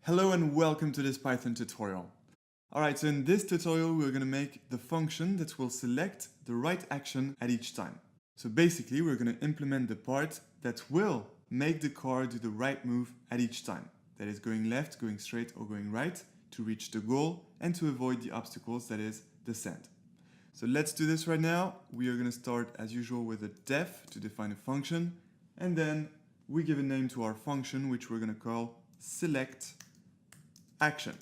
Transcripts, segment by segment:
Hello and welcome to this Python tutorial. Alright, so in this tutorial we're going to make the function that will select the right action at each time. So basically we're going to implement the part that will make the car do the right move at each time. That is going left, going straight or going right to reach the goal and to avoid the obstacles, that is descent. So let's do this right now. We are going to start as usual with a def to define a function, and then we give a name to our function which we're going to call select action.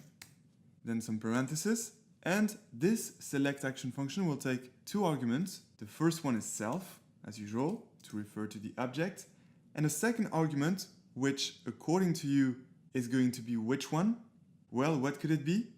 Then some parentheses, and this select action function will take two arguments. The first one is self, as usual, to refer to the object, and a second argument, which according to you is going to be which one? Well, what could it be?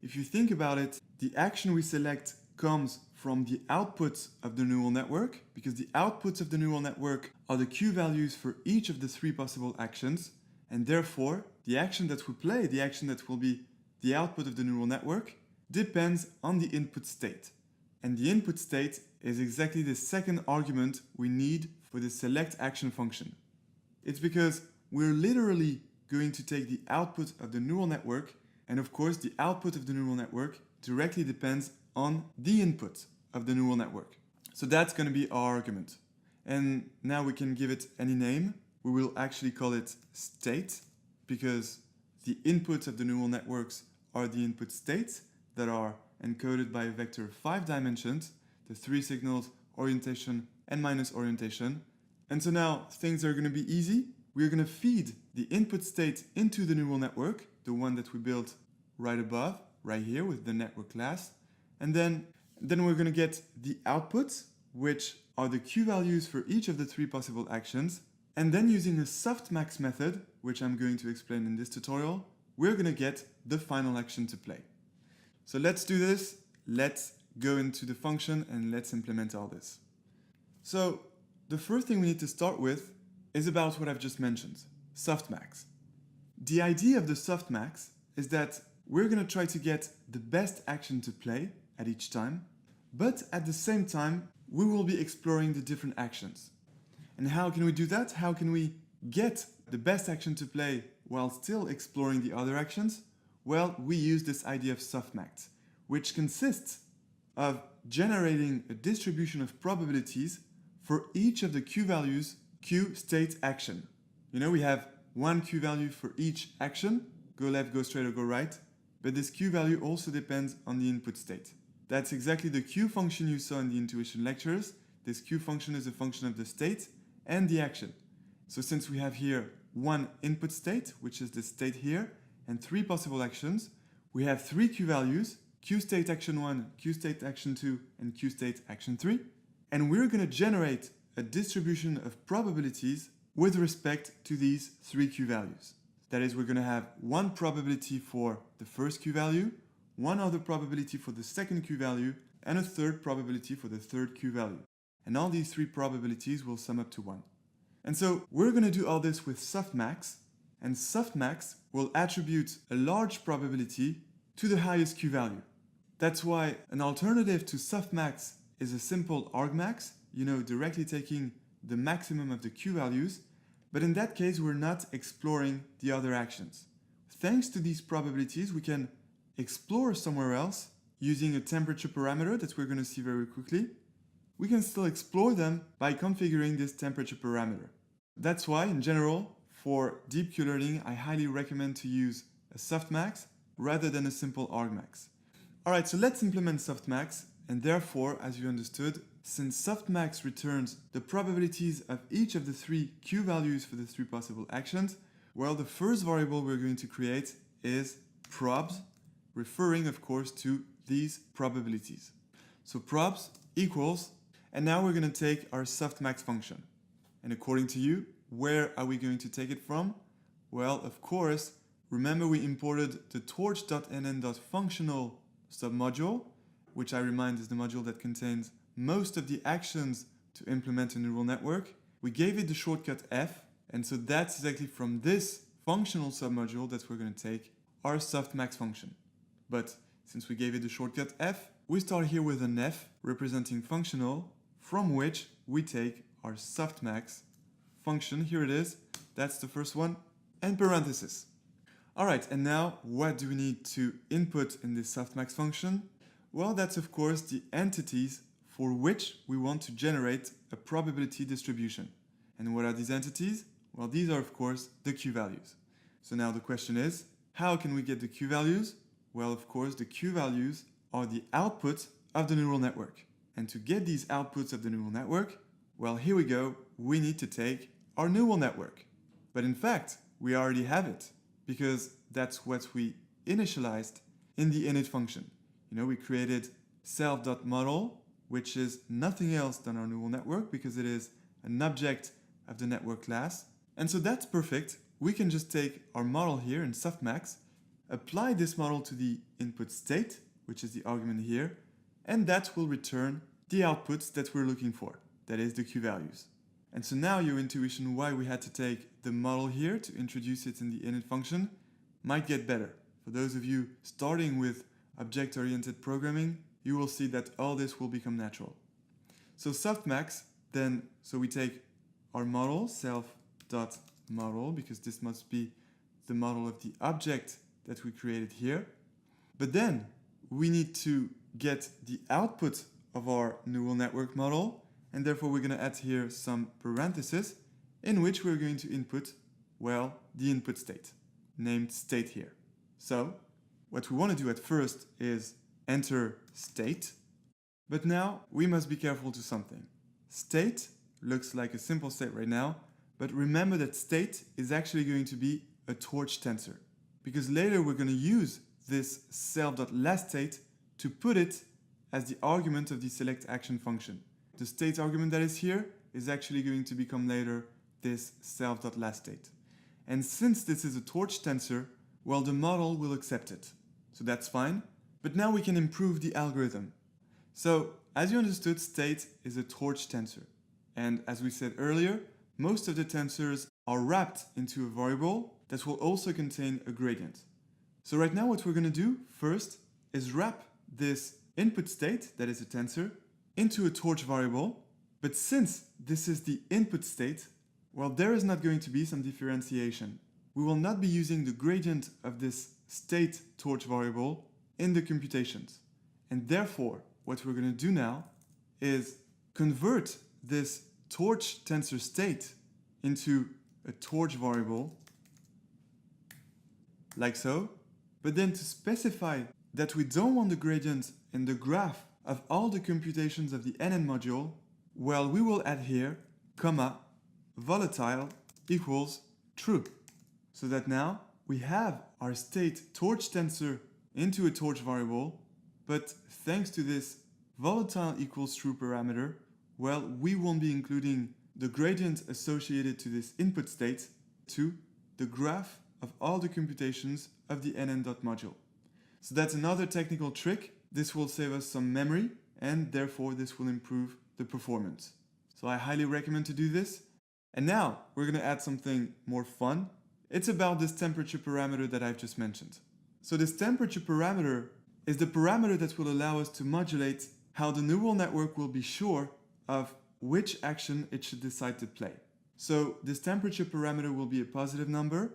If you think about it, the action we select comes from the outputs of the neural network, because the outputs of the neural network are the Q values for each of the three possible actions, and therefore the action that we play, the action that will be the output of the neural network, depends on the input state. And the input state is exactly the second argument we need for the select action function. It's because we're literally going to take the output of the neural network, and of course the output of the neural network directly depends on the input of the neural network. So that's going to be our argument. And now we can give it any name. We will actually call it state, because the inputs of the neural networks are the input states that are encoded by a vector of 5 dimensions, the three signals, orientation and minus orientation. And so now things are going to be easy. We're going to feed the input state into the neural network, the one that we built right above, right here with the network class. And then we're going to get the outputs, which are the Q values for each of the three possible actions. And then using a softmax method, which I'm going to explain in this tutorial, we're going to get the final action to play. So let's do this. Let's go into the function and let's implement all this. So the first thing we need to start with is about what I've just mentioned, softmax. The idea of the softmax is that we're going to try to get the best action to play at each time, but at the same time, we will be exploring the different actions. And how can we do that? How can we get the best action to play while still exploring the other actions? Well, we use this idea of softmax, which consists of generating a distribution of probabilities for each of the Q values, Q state action. You know, we have one Q value for each action, go left, go straight, or go right, but this Q value also depends on the input state. That's exactly the Q function you saw in the intuition lectures. This Q function is a function of the state and the action. So since we have here one input state, which is the state here, and three possible actions, we have three Q values, Q state action 1, Q state action 2, and Q state action 3. And we're going to generate a distribution of probabilities with respect to these three Q values. That is, we're going to have one probability for the first Q value, one other probability for the second Q value, and a third probability for the third Q value. And all these three probabilities will sum up to 1. And so we're going to do all this with softmax, and softmax will attribute a large probability to the highest Q value. That's why an alternative to softmax is a simple argmax, you know, directly taking the maximum of the Q values, but in that case we're not exploring the other actions. Thanks to these probabilities, we can explore somewhere else using a temperature parameter that we're going to see very quickly. We can still explore them by configuring this temperature parameter. That's why, in general, for deep Q learning, I highly recommend to use a softmax rather than a simple argmax. Alright, so let's implement softmax, and therefore, as you understood, since softmax returns the probabilities of each of the three Q values for the three possible actions, well, the first variable we're going to create is probs, referring, of course, to these probabilities. So probs equals, and now we're going to take our softmax function. And according to you, where are we going to take it from? Well, of course, remember we imported the torch.nn.functional submodule, which I remind is the module that contains most of the actions to implement a neural network. We gave it the shortcut F, and so that's exactly from this functional submodule that we're going to take our softmax function. But since we gave it the shortcut F, we start here with an F representing functional, from which we take our softmax function. Here it is, that's the first one, and parentheses. Alright, and now what do we need to input in this softmax function? Well, that's of course the entities for which we want to generate a probability distribution. And what are these entities? Well, these are of course the q-values. So now the question is, how can we get the q-values? Well, of course, the q-values are the output of the neural network. And to get these outputs of the neural network, well, here we go, we need to take our neural network. But in fact, we already have it, because that's what we initialized in the init function. We created self.model, which is nothing else than our neural network because it is an object of the network class. And so that's perfect. We can just take our model here in softmax, apply this model to the input state, which is the argument here, and that will return the outputs that we're looking for, that is the q-values. And so now your intuition why we had to take the model here to introduce it in the init function might get better. For those of you starting with object-oriented programming, you will see that all this will become natural. So softmax, then, so we take our model, self.model, because this must be the model of the object that we created here. But then we need to get the output of our neural network model, and therefore we're going to add here some parentheses in which we're going to input, well, the input state, named state here. So what we want to do at first is enter state, but now we must be careful to something. State looks like a simple state right now, but remember that state is actually going to be a torch tensor, because later we're going to use this self.lastState to put it as the argument of the select action function. The state argument that is here is actually going to become later this self.lastState. And since this is a torch tensor, well, the model will accept it. So that's fine. But now we can improve the algorithm. So as you understood, state is a torch tensor. And as we said earlier, most of the tensors are wrapped into a variable that will also contain a gradient. So right now what we're going to do first is wrap this input state, that is a tensor, into a torch variable. But since this is the input state, well, there is not going to be some differentiation. We will not be using the gradient of this state torch variable in the computations. And therefore, what we're going to do now is convert this torch tensor state into a torch variable, like so. But then to specify that we don't want the gradient in the graph of all the computations of the NN module, well, we will add here, comma, volatile equals true. So that now we have our state torch tensor into a torch variable, but thanks to this volatile equals true parameter, well, we won't be including the gradient associated to this input state to the graph of all the computations of the NN.module. So that's another technical trick. This will save us some memory, and therefore this will improve the performance. So I highly recommend to do this. And now we're going to add something more fun. It's about this temperature parameter that I've just mentioned. So this temperature parameter is the parameter that will allow us to modulate how the neural network will be sure of which action it should decide to play. So this temperature parameter will be a positive number,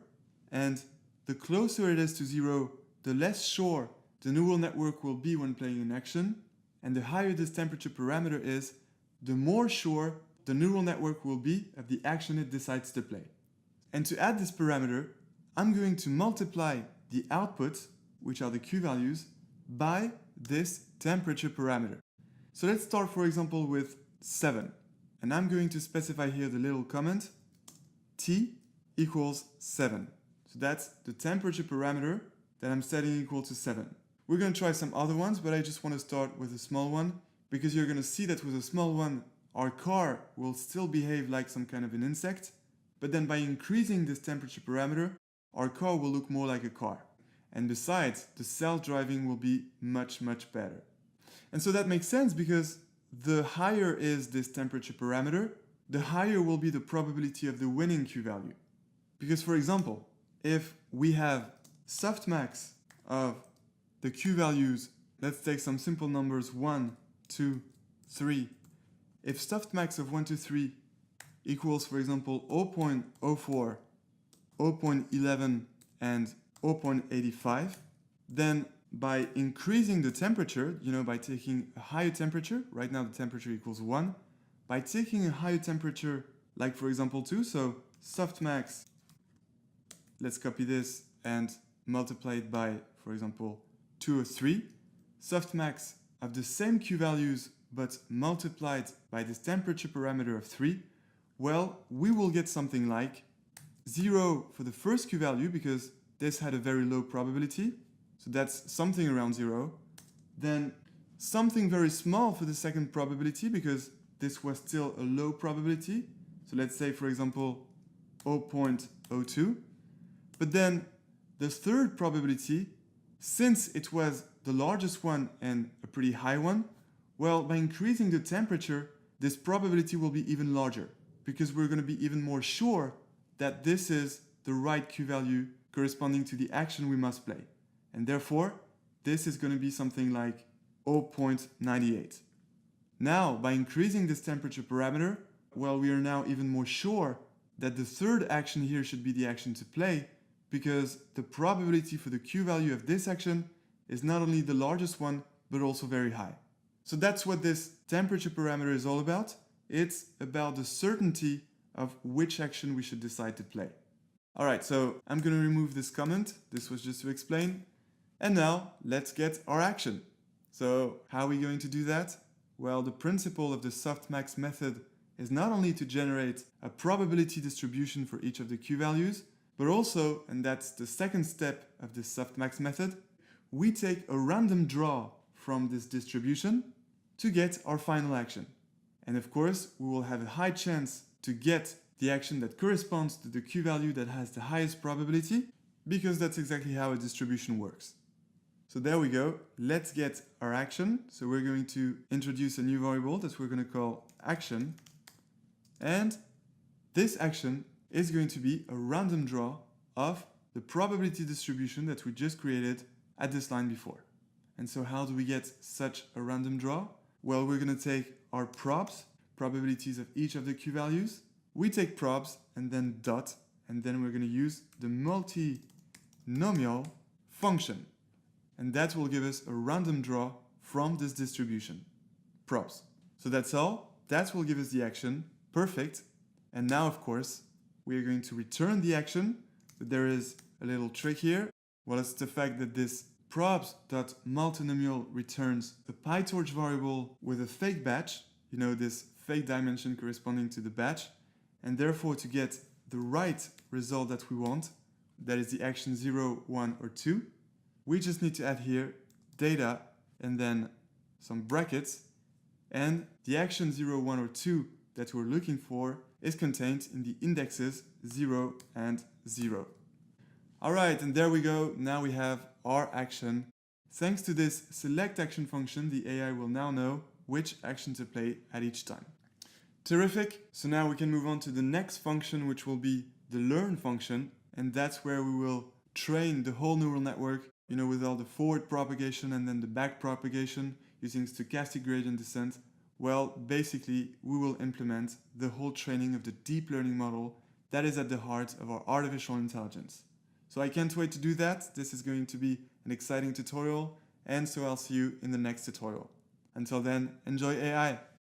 and the closer it is to 0, the less sure the neural network will be when playing an action, and the higher this temperature parameter is, the more sure the neural network will be of the action it decides to play. And to add this parameter, I'm going to multiply the output, which are the q-values, by this temperature parameter. So let's start, for example, with 7. And I'm going to specify here the little comment, t equals 7. So that's the temperature parameter that I'm setting equal to 7. We're going to try some other ones, but I just want to start with a small one, because you're going to see that with a small one, our car will still behave like some kind of an insect, but then by increasing this temperature parameter, our car will look more like a car. And besides, the self-driving will be much, much better. And so that makes sense, because the higher is this temperature parameter, the higher will be the probability of the winning q-value. Because for example, if we have softmax of the q-values, let's take some simple numbers, 1, 2, 3. If softmax of 1, 2, 3 equals, for example, 0.04, 0.11, and 0.85. Then by increasing the temperature, by taking a higher temperature, right now the temperature equals 1, by taking a higher temperature, like for example 2, so softmax, let's copy this and multiply it by, for example, 2 or 3. Softmax of the same Q values but multiplied by this temperature parameter of 3, well, we will get something like 0 for the first Q value because this had a very low probability, so that's something around 0. Then something very small for the second probability because this was still a low probability, so let's say for example 0.02. But then the third probability, since it was the largest one and a pretty high one, well, by increasing the temperature, this probability will be even larger because we're going to be even more sure that this is the right Q value corresponding to the action we must play. And therefore, this is going to be something like 0.98. Now, by increasing this temperature parameter, well, we are now even more sure that the third action here should be the action to play because the probability for the Q value of this action is not only the largest one, but also very high. So that's what this temperature parameter is all about. It's about the certainty of which action we should decide to play. All right, so I'm going to remove this comment. This was just to explain. And now let's get our action. So how are we going to do that? Well, the principle of the softmax method is not only to generate a probability distribution for each of the Q values, but also, and that's the second step of the softmax method, we take a random draw from this distribution to get our final action. And of course, we will have a high chance to get the action that corresponds to the Q value that has the highest probability, because that's exactly how a distribution works. So there we go. Let's get our action. So we're going to introduce a new variable that we're going to call action. And this action is going to be a random draw of the probability distribution that we just created at this line before. And so how do we get such a random draw? Well, we're going to take our probs, probabilities of each of the Q values. We take probs and then dot, and then we're going to use the multinomial function. And that will give us a random draw from this distribution, probs. So that's all. That will give us the action. Perfect. And now, of course, we are going to return the action, but there is a little trick here. Well, it's the fact that this probs.multinomial returns a PyTorch variable with a fake batch, this fake dimension corresponding to the batch, and therefore to get the right result that we want, that is the action 0, 1, or 2, we just need to add here data and then some brackets, and the action 0, 1, or 2 that we're looking for is contained in the indexes 0 and 0. Alright, and there we go. Now we have our action. Thanks to this select action function, the AI will now know which action to play at each time. Terrific. So now we can move on to the next function, which will be the learn function. And that's where we will train the whole neural network, with all the forward propagation and then the back propagation using stochastic gradient descent. Well, basically, we will implement the whole training of the deep learning model that is at the heart of our artificial intelligence. So I can't wait to do that. This is going to be an exciting tutorial, and so I'll see you in the next tutorial. Until then, enjoy AI!